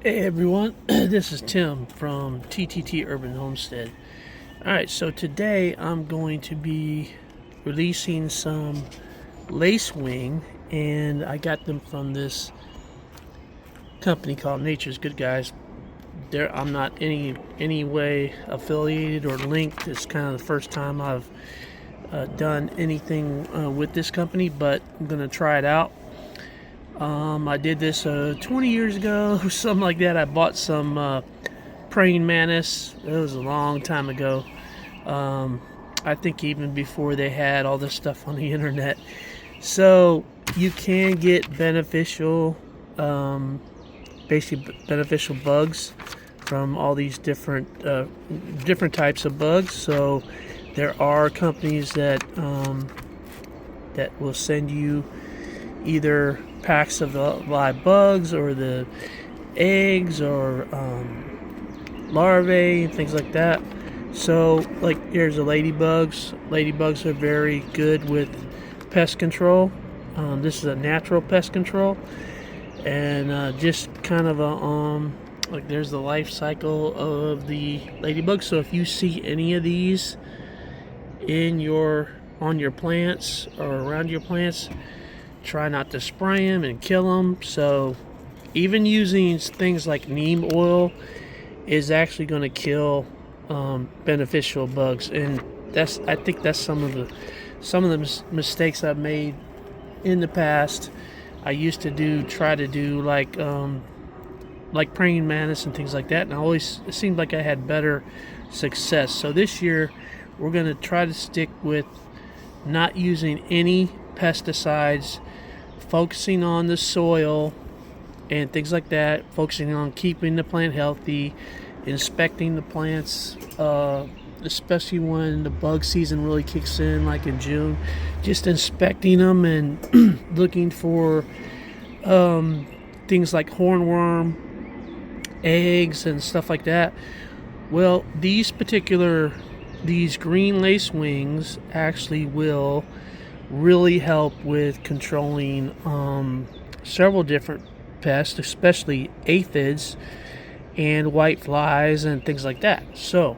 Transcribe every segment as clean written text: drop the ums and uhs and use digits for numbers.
Hey everyone, this is Tim from TTT Urban Homestead. Alright, so today I'm going to be releasing some Lacewing, and I got them from this company called Nature's Good Guys. I'm not any way affiliated or linked. It's kind of the first time I've done anything with this company, but I'm going to try it out. I did this 20 years ago, something like that. I bought some praying mantis. It was a long time ago. I think even before they had all this stuff on the internet. So you can get beneficial, basically beneficial bugs from all these different types of bugs. So there are companies that that will send you either packs of the live bugs or the eggs or larvae and things like that. So like here's the ladybugs. Ladybugs are very good with pest control. This is a natural pest control, and just kind of a like there's the life cycle of the ladybug. So if you see any of these on your plants or around your plants, try not to spray them and kill them. So even using things like neem oil is actually going to kill beneficial bugs, and I think that's some of the mistakes I've made in the past. I used to try to do like praying mantis and things like that, and it seemed like I had better success. So this year we're going to try to stick with not using any pesticides, focusing on the soil and things like that, focusing on keeping the plant healthy, inspecting the plants, especially when the bug season really kicks in, like in June, just inspecting them and looking for things like hornworm, eggs, and stuff like that. Well, these green lacewings actually will really help with controlling several different pests, especially aphids and white flies and things like that. So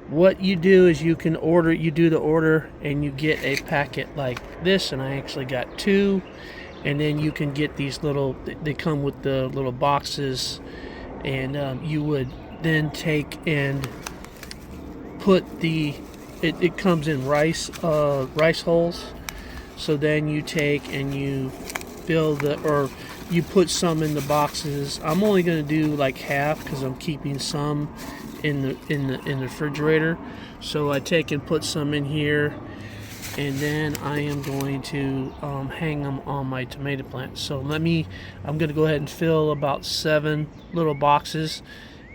what you do is you do the order and you get a packet like this, and I actually got 2, and then you can get these they come with the little boxes, and you would then take and put it comes in rice holes. So then you take and you you put some in the boxes. I'm only going to do like half because I'm keeping some in the refrigerator. So I take and put some in here, and then I am going to hang them on my tomato plants. So I'm going to go ahead and fill about 7 little boxes,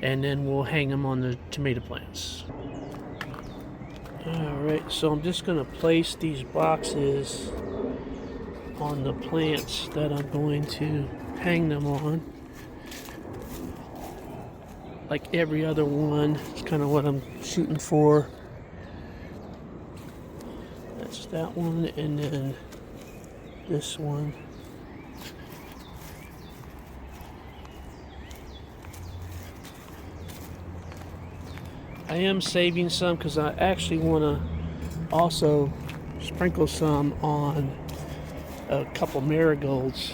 and then we'll hang them on the tomato plants. Alright, so I'm just going to place these boxes on the plants that I'm going to hang them on. Like every other one, it's kind of what I'm shooting for. That's that one, and then this one. I am saving some because I actually want to also sprinkle some on a couple marigolds.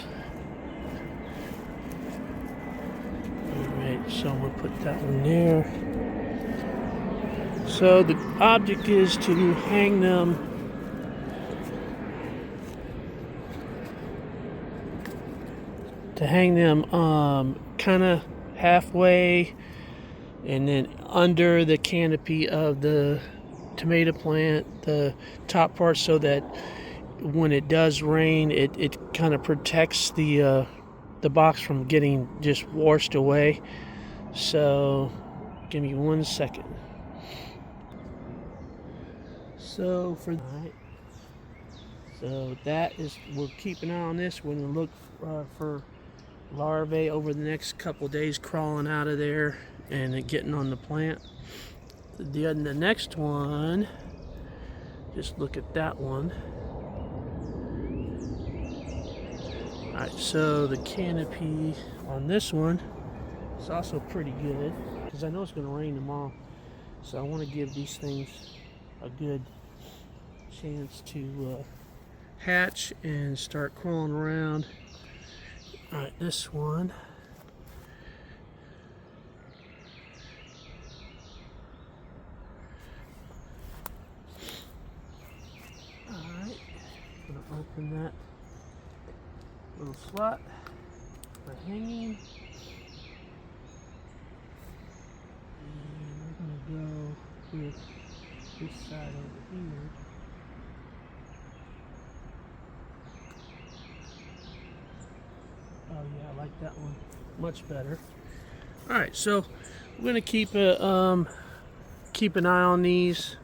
Alright, so I'm going to put that one there. So the object is to hang them kind of halfway and then under the canopy of the tomato plant, the top part, so that when it does rain, it kind of protects the box from getting just washed away. So give me 1 second. So we'll keep an eye on this. We're going to look for larvae over the next couple days crawling out of there and then getting on the plant. The next one, just look at that one. Alright, so the canopy on this one It's also pretty good because I know it's going to rain tomorrow. So I want to give these things a good chance to hatch and start crawling around. Alright, this one. Alright, I'm going to open that little slot for hanging. And we're going to go with this side over here. Oh yeah, I like that one much better. Alright, so we're going to keep an eye on these,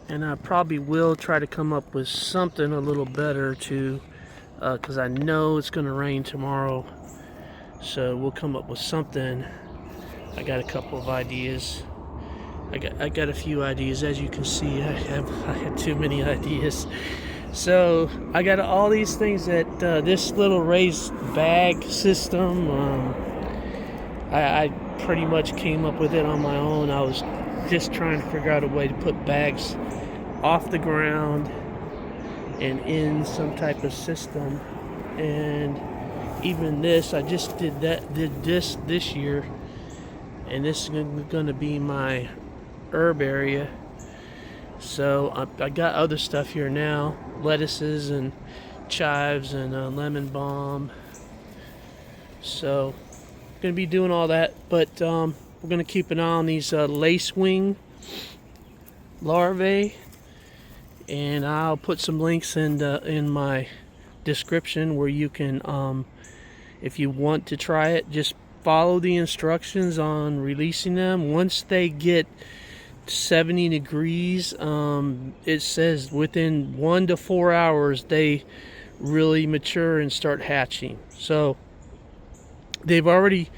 and I probably will try to come up with something a little better too, because I know it's going to rain tomorrow, so we'll come up with something. I got a couple of ideas. I got a few ideas. As you can see, I had too many ideas. So I got all these things that this little raised bag system. I pretty much came up with it on my own. I was just trying to figure out a way to put bags off the ground and in some type of system. And even this, I just did this year, and this is going to be my herb area. So I got other stuff here now, lettuces and chives and lemon balm. So going to be doing all that, but we're going to keep an eye on these lacewing larvae, and I'll put some links in my description where you can, if you want to try it, just follow the instructions on releasing them. Once they get 70 degrees, it says within 1 to 4 hours they really mature and start hatching. So they've already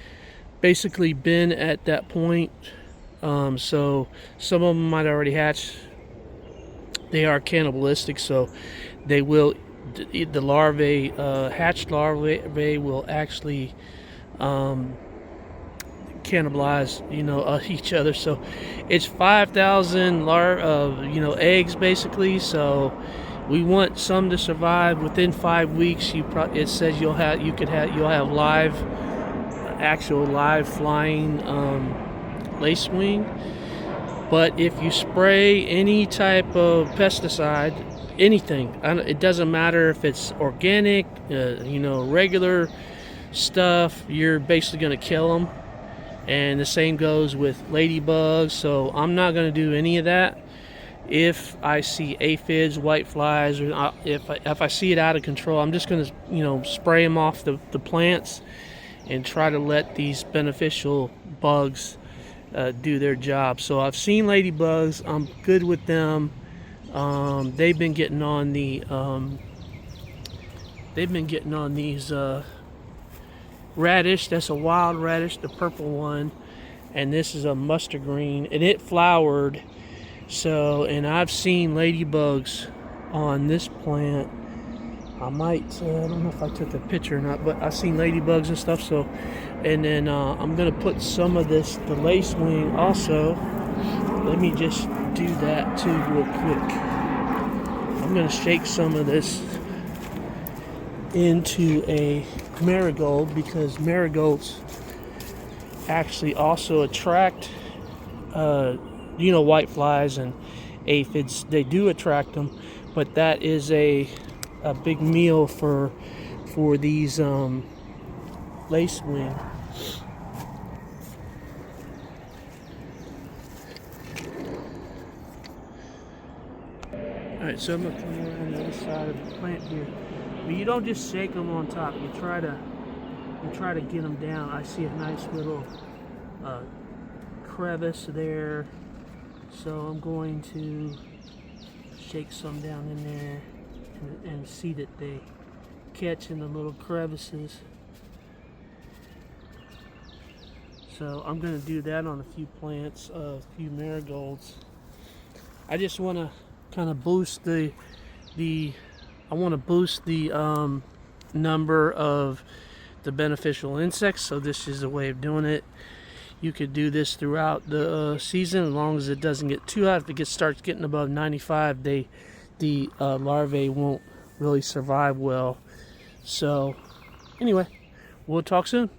basically been at that point, so some of them might already hatch. They are cannibalistic, so they will, the larvae, hatched larvae will actually cannibalize, each other. So it's 5,000 eggs basically. So we want some to survive within 5 weeks. It says you'll have actual live flying lacewing. But if you spray any type of pesticide, anything, it doesn't matter if it's organic, regular stuff, you're basically going to kill them. And the same goes with ladybugs. So I'm not going to do any of that. If I see aphids, white flies, or if I see it out of control, I'm just going to spray them off the plants and try to let these beneficial bugs do their job. So I've seen ladybugs. I'm good with them. They've been getting on these radish. That's a wild radish, the purple one, and this is a mustard green, and it flowered. So, and I've seen ladybugs on this plant. I don't know if I took a picture or not, but I've seen ladybugs and stuff. So, and then I'm gonna put some of the lacewing also. Let me just do that too real quick. I'm gonna shake some of this into a marigold, because marigolds actually also attract white flies and aphids. They do attract them, but that is a big meal for these lacewing. Alright, so I'm going to come around the other side of the plant here. But you don't just shake them on top. You try to get them down. I see a nice little crevice there. So I'm going to shake some down in there and see that they catch in the little crevices. So I'm going to do that on a few plants, a few marigolds. I just want to kind of boost the number of the beneficial insects. So this is a way of doing it. You could do this throughout the season, as long as it doesn't get too hot. If it starts getting above 95, the larvae won't really survive well. So anyway, we'll talk soon.